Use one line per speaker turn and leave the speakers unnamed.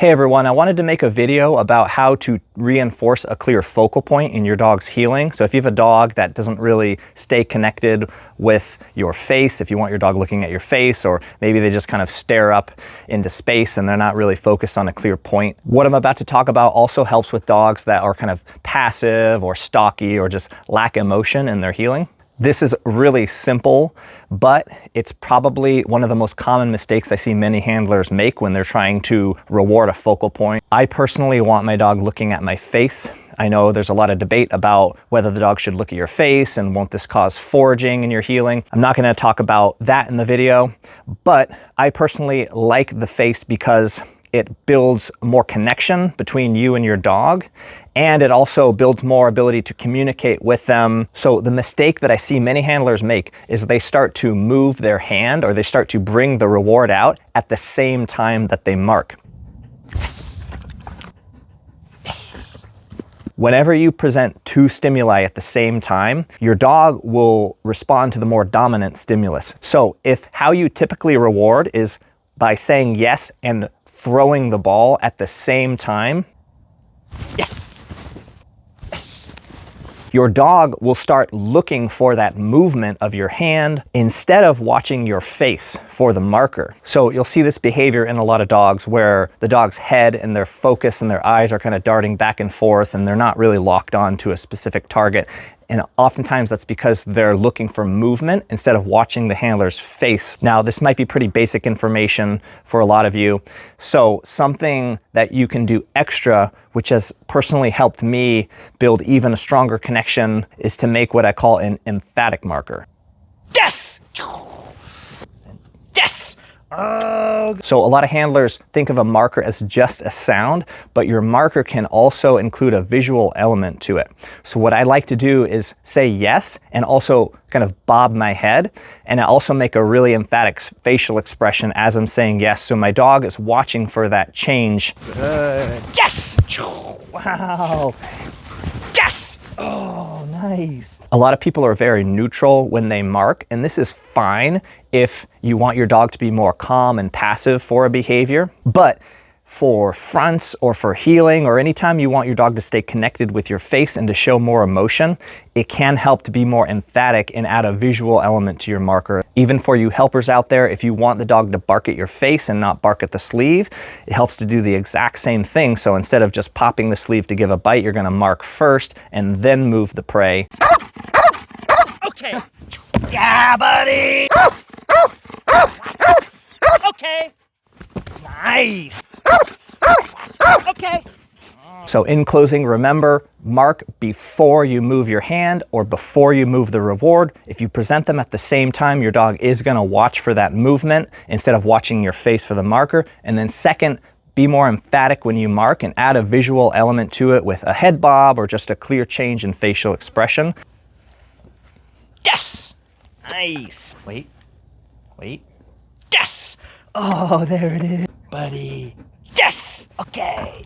Hey everyone, I wanted to make a video about how to reinforce a clear focal point in your dog's heeling. So if you have a dog that doesn't really stay connected with your face, if you want your dog looking at your face, or maybe they just kind of stare up into space and they're not really focused on a clear point. What I'm about to talk about also helps with dogs that are kind of passive or stocky or just lack emotion in their heeling. This is really simple, but it's probably one of the most common mistakes I see many handlers make when they're trying to reward a focal point. I personally want my dog looking at my face. I know there's a lot of debate about whether the dog should look at your face and won't this cause foraging in your heeling. I'm not going to talk about that in the video, but I personally like the face because it builds more connection between you and your dog, and it also builds more ability to communicate with them. So the mistake that I see many handlers make is they start to move their hand or they start to bring the reward out at the same time that they mark. Yes. Yes. Whenever you present two stimuli at the same time, your dog will respond to the more dominant stimulus. So if how you typically reward is by saying yes and throwing the ball at the same time, yes, yes, your dog will start looking for that movement of your hand instead of watching your face for the marker. So you'll see this behavior in a lot of dogs where the dog's head and their focus and their eyes are kind of darting back and forth and they're not really locked on to a specific target. And oftentimes that's because they're looking for movement instead of watching the handler's face. Now, this might be pretty basic information for a lot of you. So something that you can do extra, which has personally helped me build even a stronger connection, is to make what I call an emphatic marker. Yes! Yes! So a lot of handlers think of a marker as just a sound, but your marker can also include a visual element to it. So what I like to do is say yes and also kind of bob my head, and I also make a really emphatic facial expression as I'm saying yes. So my dog is watching for that change. Yes! Wow! Yes! Oh, nice. A lot of people are very neutral when they mark, and this is fine if you want your dog to be more calm and passive for a behavior. But for fronts or for heeling or anytime you want your dog to stay connected with your face and to show more emotion, it can help to be more emphatic and add a visual element to your marker. Even for you helpers out there, if you want the dog to bark at your face and not bark at the sleeve, it helps to do the exact same thing. So instead of just popping the sleeve to give a bite, you're going to mark first and then move the prey. Okay. Yeah, buddy. Okay. Nice. Okay. So in closing, remember, mark before you move your hand or before you move the reward. If you present them at the same time, your dog is going to watch for that movement instead of watching your face for the marker. And then second, be more emphatic when you mark and add a visual element to it with a head bob or just a clear change in facial expression. Yes! Nice. Wait. Yes! Oh, there it is, buddy. Yes! Okay.